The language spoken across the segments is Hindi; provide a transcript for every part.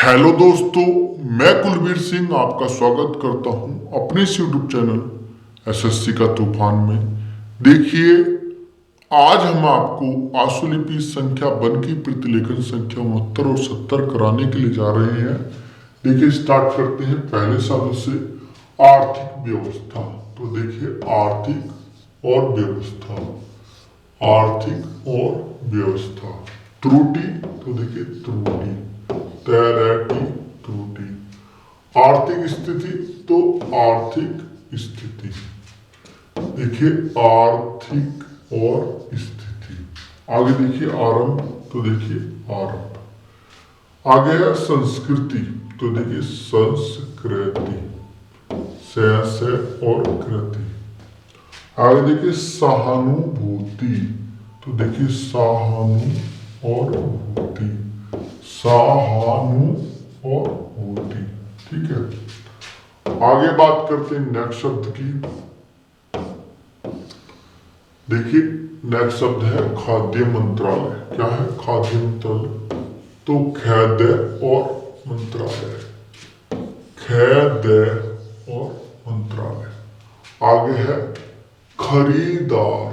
हेलो दोस्तों, मैं कुलबीर सिंह आपका स्वागत करता हूं अपने इस यूट्यूब चैनल एसएससी का तूफान में। देखिए, आज हम आपको आशुलिपि संख्या वन की प्रतिलेखन संख्या 69 और 70 कराने के लिए जा रहे हैं। देखिए, स्टार्ट करते हैं पहले शब्द से, आर्थिक व्यवस्था। तो देखिए, आर्थिक और व्यवस्था, आर्थिक और व्यवस्था। त्रुटि, तो देखिए त्रुटि, तैरेटी, त्रुटि। आर्थिक स्थिति, तो आर्थिक स्थिति। देखिए, आर्थिक और स्थिति। आगे देखिए आरंभ, तो देखिए आरंभ। आगे है संस्कृति, तो देखिए संस्कृति, से और कृति। आगे देखिए सहानुभूति, तो देखिए सहानु और भूति, सहानु और भूति। ठीक है, आगे बात करते हैं नेक्स्ट शब्द की। देखिए, नेक्स्ट शब्द है खाद्य मंत्रालय। क्या है खाद्य मंत्रालय? तो खाद्य और मंत्रालय, खाद्य और मंत्रालय। आगे है खरीदार,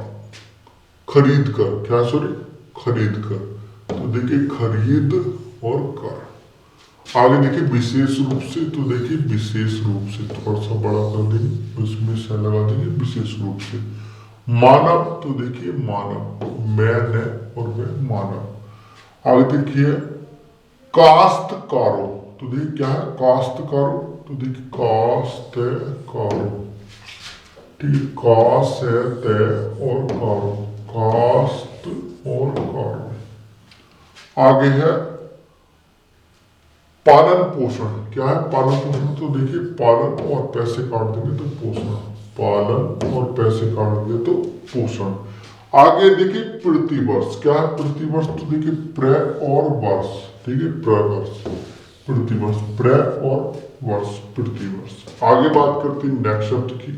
खरीद कर, क्या सॉरी खरीद कर। तो देखिए खरीद और कर। आगे देखिए विशेष रूप से, तो देखिए विशेष रूप से, थोड़ा सा बड़ा कर देंगे, उसमें से लगा देंगे विशेष रूप से। मानव, तो देखिए मानव, मैंने और वे मानव। आगे देखिए काश्तकारों, तो देखिए क्या है काश्तकारों? तो देखिए काश्तकारों, ठीक है, का से ते और कारो, कास्त और कारो। आगे है पालन पोषण। क्या है पालन पोषण? तो देखिए पालन और पैसे काट देंगे तो पोषण, पालन और पैसे काट देंगे तो पोषण। आगे देखिए प्रतिवर्ष। क्या है प्रतिवर्ष? तो देखिए प्र और वर्ष, ठीक है, प्रवर्ष, प्रतिवर्ष, प्र और वर्ष, प्रतिवर्ष। आगे बात करते हैं नेक्स्ट शब्द की।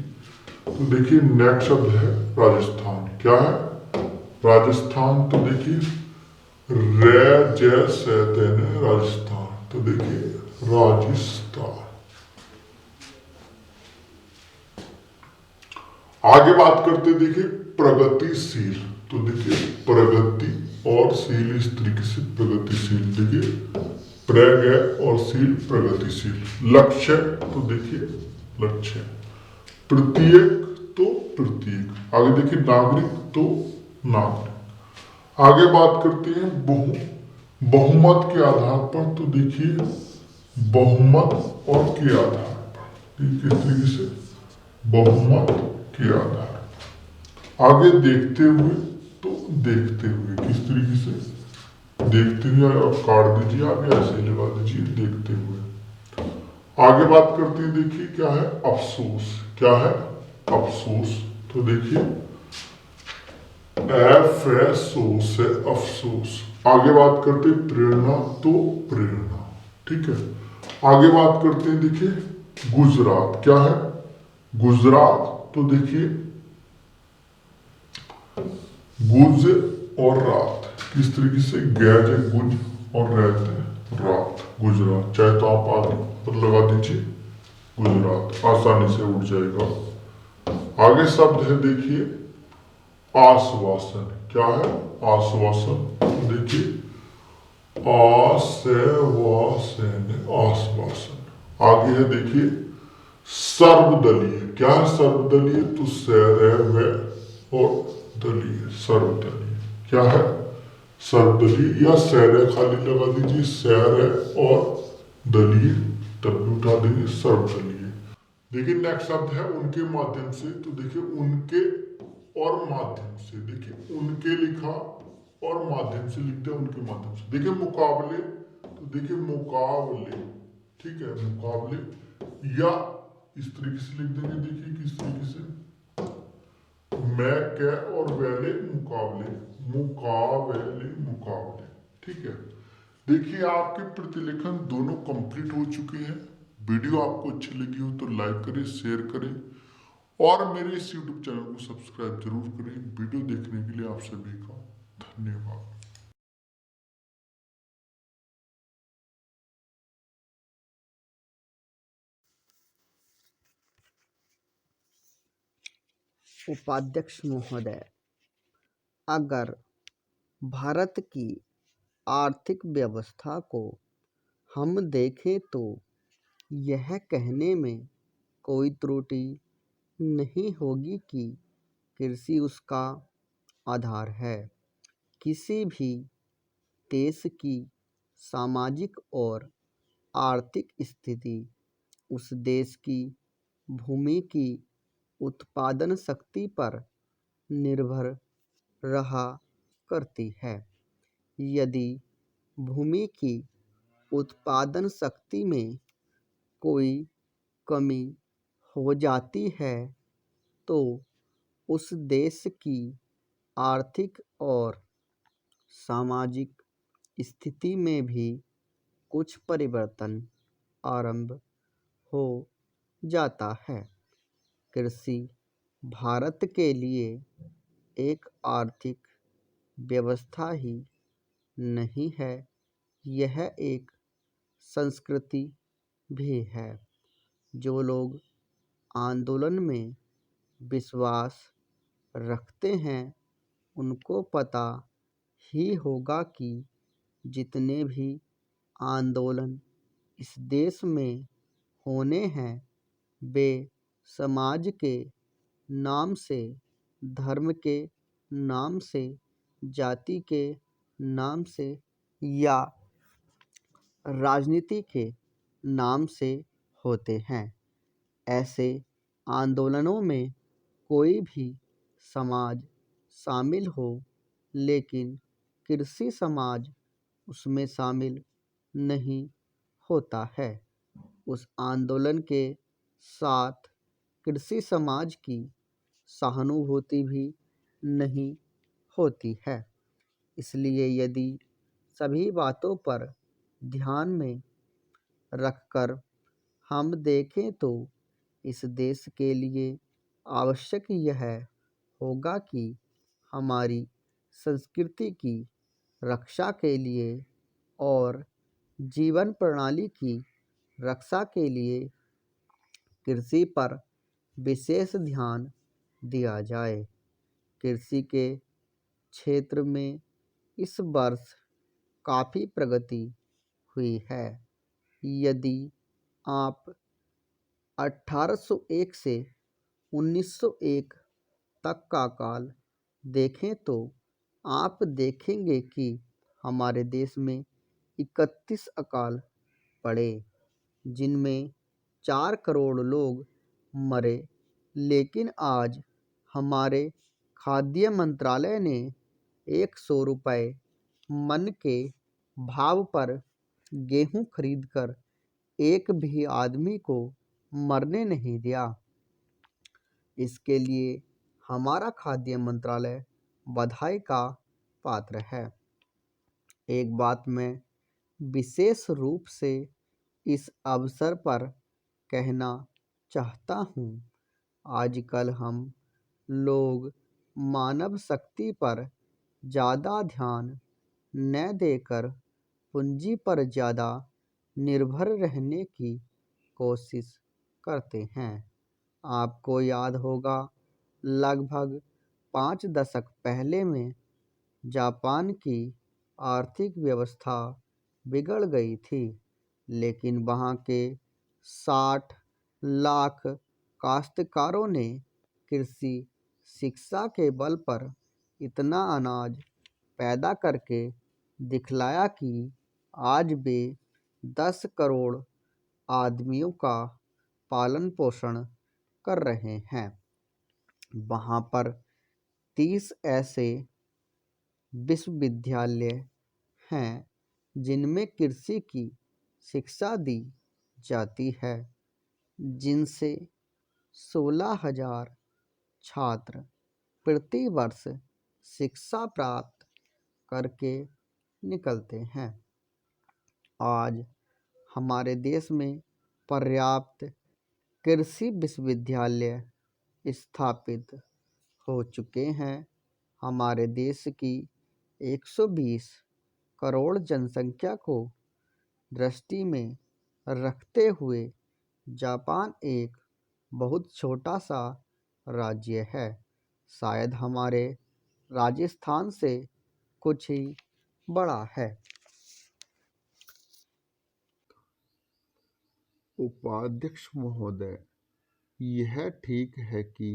तो देखिए नेक्स्ट शब्द है राजस्थान। क्या है राजस्थान? तो देखिए राजस्थान, तो देखिए राजस्थान। आगे बात करते देखिए प्रगतिशील। तो देखिए प्रगति और शील इस तरीके से प्रगतिशील। देखिए प्रज्ञा और शील, प्रगतिशील। लक्ष्य, तो देखिए लक्ष्य। प्रत्येक, तो प्रत्येक। आगे देखिए नागरिक, तो नागरिक। आगे बात करते हैं बहुमत के आधार पर। तो देखिए बहुमत और के आधार पर, किस तरीके से बहुमत के आधार। आगे देखते हुए, तो देखते हुए, किस तरीके से देखते हुए। आप काट दीजिए, आगे ऐसे ही लगा दीजिए देखते हुए। आगे बात करते हैं देखिए क्या है अफसोस। क्या है अफसोस? तो देखिए से अफसोस। आगे बात करते हैं प्रेरणा, तो प्रेरणा, ठीक है। आगे बात करते हैं देखिए गुजरात। क्या है गुजरात? तो देखिए गुज और रात, किस तरीके से गैज गुज और रहते हैं रात, गुजरात। चाहे तो आप आगे पर लगा दीजिए गुजरात, आसानी से उठ जाएगा। आगे शब्द है देखिए आश्वासन। क्या है आश्वासन? देखिए आश्वासन। आगे है देखिए सर्वदलीय। क्या है सर्वदलीय? तो सैर और दलीय, सर्वदलीय। क्या है सर्वदलीय या सैर खाली लगा दीजिए, सैर और दलीय, तब उठा देंगे सर्वदलीय। देखिए नेक्स्ट शब्द है उनके माध्यम से। तो देखिए उनके और माध्यम से। देखिए उनके लिखा और माध्यम से लिख दिया, उनके माध्यम से। देखिए मुकाबले, तो देखिए मुकाबले, ठीक है, मुकाबले। या इस तरीके से लिख देंगे, देखिए किस तरीके से, मैं क्या और वेले मुकाबले, मुकाबले, मुकाबले, ठीक है। देखिए आपके प्रतिलेखन दोनों कंप्लीट हो चुके हैं। वीडियो आपको अच्छी लगी हो तो लाइक करें, शेयर करें और मेरे इस यूट्यूब चैनल को सब्सक्राइब जरूर करें। वीडियो देखने के लिए आप सभी का धन्यवाद। उपाध्यक्ष महोदय, अगर भारत की आर्थिक व्यवस्था को हम देखें तो यह कहने में कोई त्रुटि नहीं होगी कि कृषि उसका आधार है। किसी भी देश की सामाजिक और आर्थिक स्थिति उस देश की भूमि की उत्पादन शक्ति पर निर्भर रहा करती है। यदि भूमि की उत्पादन शक्ति में कोई कमी हो जाती है तो उस देश की आर्थिक और सामाजिक स्थिति में भी कुछ परिवर्तन आरंभ हो जाता है। कृषि भारत के लिए एक आर्थिक व्यवस्था ही नहीं है, यह एक संस्कृति भी है। जो लोग आंदोलन में विश्वास रखते हैं उनको पता ही होगा कि जितने भी आंदोलन इस देश में होने हैं वे समाज के नाम से, धर्म के नाम से, जाति के नाम से या राजनीति के नाम से होते हैं। ऐसे आंदोलनों में कोई भी समाज शामिल हो, लेकिन कृषि समाज उसमें शामिल नहीं होता है। उस आंदोलन के साथ कृषि समाज की सहानुभूति भी नहीं होती है। इसलिए यदि सभी बातों पर ध्यान में रखकर हम देखें तो इस देश के लिए आवश्यक यह होगा कि हमारी संस्कृति की रक्षा के लिए और जीवन प्रणाली की रक्षा के लिए कृषि पर विशेष ध्यान दिया जाए। कृषि के क्षेत्र में इस वर्ष काफ़ी प्रगति हुई है। यदि आप 1801 से 1901 तक का काल देखें तो आप देखेंगे कि हमारे देश में 31 अकाल पड़े, जिनमें 4 करोड़ लोग मरे। लेकिन आज हमारे खाद्य मंत्रालय ने 100 रुपये मन के भाव पर गेहूं खरीदकर एक भी आदमी को मरने नहीं दिया। इसके लिए हमारा खाद्य मंत्रालय बधाई का पात्र है। एक बात मैं विशेष रूप से इस अवसर पर कहना चाहता हूँ। आजकल हम लोग मानव शक्ति पर ज़्यादा ध्यान न देकर पूंजी पर ज़्यादा निर्भर रहने की कोशिश करते हैं। आपको याद होगा लगभग 5 दशक पहले में जापान की आर्थिक व्यवस्था बिगड़ गई थी, लेकिन वहाँ के 60 लाख काश्तकारों ने कृषि शिक्षा के बल पर इतना अनाज पैदा करके दिखलाया कि आज वे 10 करोड़ आदमियों का पालन पोषण कर रहे हैं। वहाँ पर 30 ऐसे विश्वविद्यालय हैं जिनमें कृषि की शिक्षा दी जाती है, जिनसे 16,000 छात्र प्रति वर्ष शिक्षा प्राप्त करके निकलते हैं। आज हमारे देश में पर्याप्त कृषि विश्वविद्यालय स्थापित हो चुके हैं। हमारे देश की 120 करोड़ जनसंख्या को दृष्टि में रखते हुए जापान एक बहुत छोटा सा राज्य है। शायद हमारे राजस्थान से कुछ ही बड़ा है। उपाध्यक्ष महोदय, यह ठीक है कि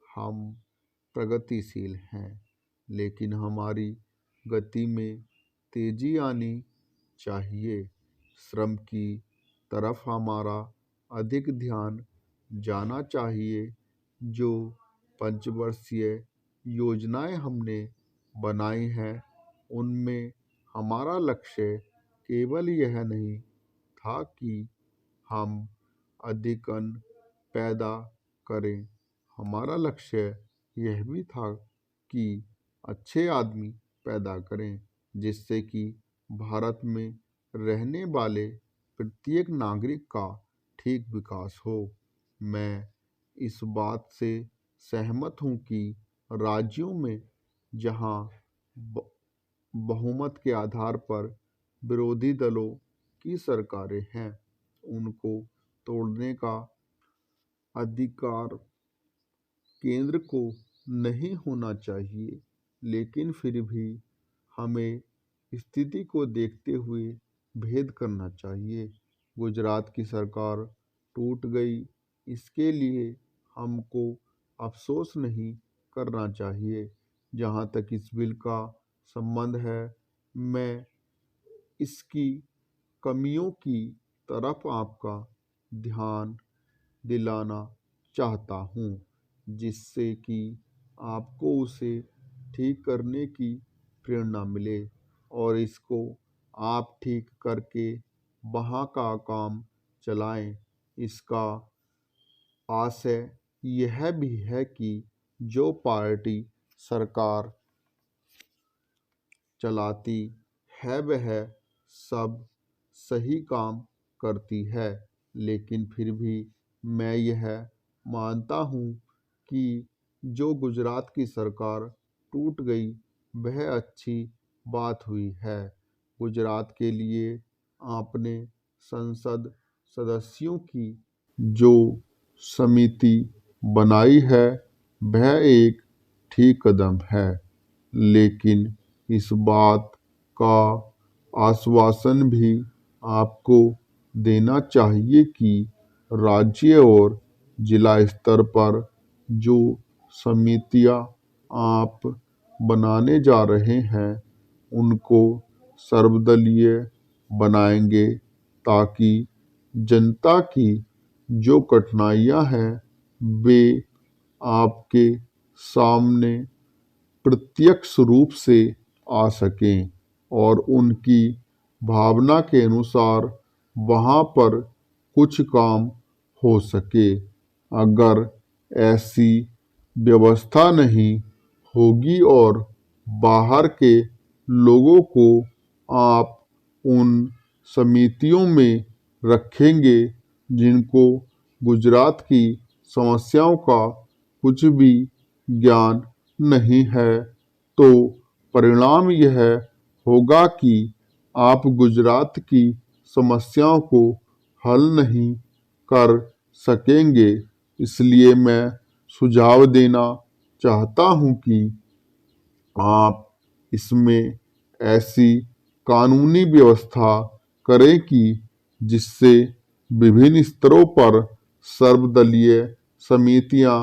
हम प्रगतिशील हैं, लेकिन हमारी गति में तेजी आनी चाहिए। श्रम की तरफ हमारा अधिक ध्यान जाना चाहिए। जो पंचवर्षीय योजनाएं हमने बनाई हैं, उनमें हमारा लक्ष्य केवल यह नहीं था कि हम अधिक अन्न पैदा करें, हमारा लक्ष्य यह भी था कि अच्छे आदमी पैदा करें, जिससे कि भारत में रहने वाले प्रत्येक नागरिक का ठीक विकास हो। मैं इस बात से सहमत हूँ कि राज्यों में जहाँ बहुमत के आधार पर विरोधी दलों की सरकारें हैं, उनको तोड़ने का अधिकार केंद्र को नहीं होना चाहिए। लेकिन फिर भी हमें स्थिति को देखते हुए भेद करना चाहिए। गुजरात की सरकार टूट गई, इसके लिए हमको अफसोस नहीं करना चाहिए। जहाँ तक इस बिल का संबंध है, मैं इसकी कमियों की तरफ आपका ध्यान दिलाना चाहता हूँ, जिससे कि आपको उसे ठीक करने की प्रेरणा मिले और इसको आप ठीक करके वहाँ का काम चलाएं। इसका आशय यह भी है कि जो पार्टी सरकार चलाती है वह सब सही काम करती है, लेकिन फिर भी मैं यह मानता हूँ कि जो गुजरात की सरकार टूट गई वह अच्छी बात हुई है। गुजरात के लिए आपने संसद सदस्यों की जो समिति बनाई है वह एक ठीक कदम है, लेकिन इस बात का आश्वासन भी आपको देना चाहिए कि राज्य और जिला स्तर पर जो समितियां आप बनाने जा रहे हैं उनको सर्वदलीय बनाएंगे, ताकि जनता की जो कठिनाइयां हैं वे आपके सामने प्रत्यक्ष रूप से आ सकें और उनकी भावना के अनुसार वहाँ पर कुछ काम हो सके। अगर ऐसी व्यवस्था नहीं होगी और बाहर के लोगों को आप उन समितियों में रखेंगे जिनको गुजरात की समस्याओं का कुछ भी ज्ञान नहीं है, तो परिणाम यह होगा कि आप गुजरात की समस्याओं को हल नहीं कर सकेंगे। इसलिए मैं सुझाव देना चाहता हूं कि आप इसमें ऐसी कानूनी व्यवस्था करें कि जिससे विभिन्न स्तरों पर सर्वदलीय समितियां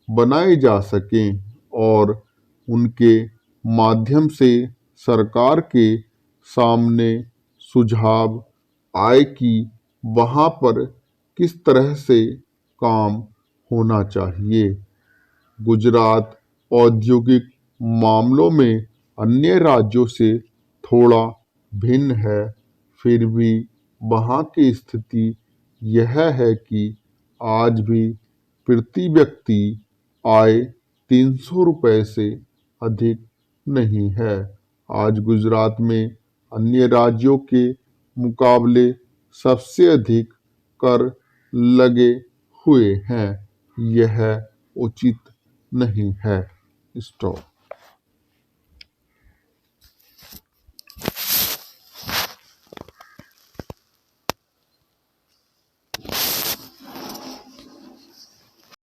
बनाई जा सकें और उनके माध्यम से सरकार के सामने सुझाव आए कि वहाँ पर किस तरह से काम होना चाहिए। गुजरात औद्योगिक मामलों में अन्य राज्यों से थोड़ा भिन्न है, फिर भी वहाँ की स्थिति यह है कि आज भी प्रति व्यक्ति आय 300 रुपये से अधिक नहीं है। आज गुजरात में अन्य राज्यों के मुकाबले सबसे अधिक कर लगे हुए हैं। यह उचित नहीं है। स्टॉप।